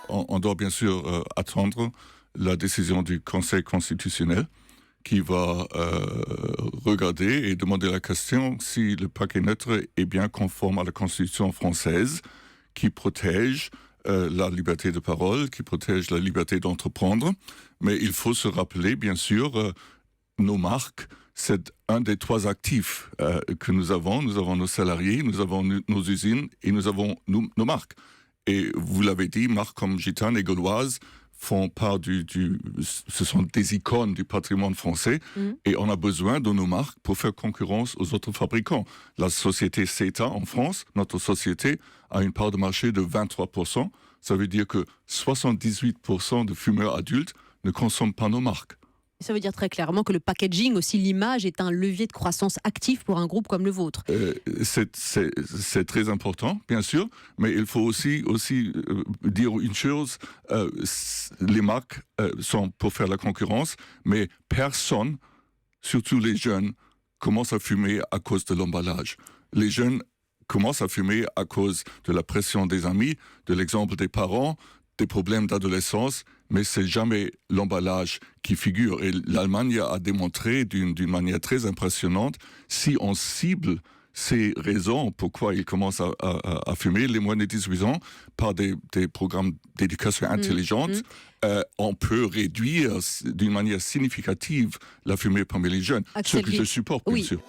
On doit bien sûr attendre la décision du Conseil constitutionnel qui va regarder et demander la question si le paquet neutre est bien conforme à la Constitution française qui protège la liberté de parole, qui protège la liberté d'entreprendre. Mais il faut se rappeler, bien sûr, nos marques, c'est un des trois actifs que nous avons. Nous avons nos salariés, nous avons nos usines et nous avons nos marques. Et vous l'avez dit, marques comme Gitane et Gauloise font part ce sont des icônes du patrimoine français et on a besoin de nos marques pour faire concurrence aux autres fabricants. La société CETA en France, notre société, a une part de marché de 23%. Ça veut dire que 78% de fumeurs adultes ne consomment pas nos marques. Ça veut dire très clairement que le packaging, aussi l'image, est un levier de croissance actif pour un groupe comme le vôtre. C'est très important, bien sûr, mais il faut aussi dire une chose, les marques sont pour faire la concurrence, mais personne, surtout les jeunes, commence à fumer à cause de l'emballage. Les jeunes commencent à fumer à cause de la pression des amis, de l'exemple des parents, des problèmes d'adolescence, mais c'est jamais l'emballage qui figure. Et l'Allemagne a démontré d'une manière très impressionnante, si on cible ces raisons pourquoi ils commencent à fumer, les moins de 18 ans, par des programmes d'éducation intelligente, on peut réduire d'une manière significative la fumée parmi les jeunes. Ce que je supporte, bien sûr.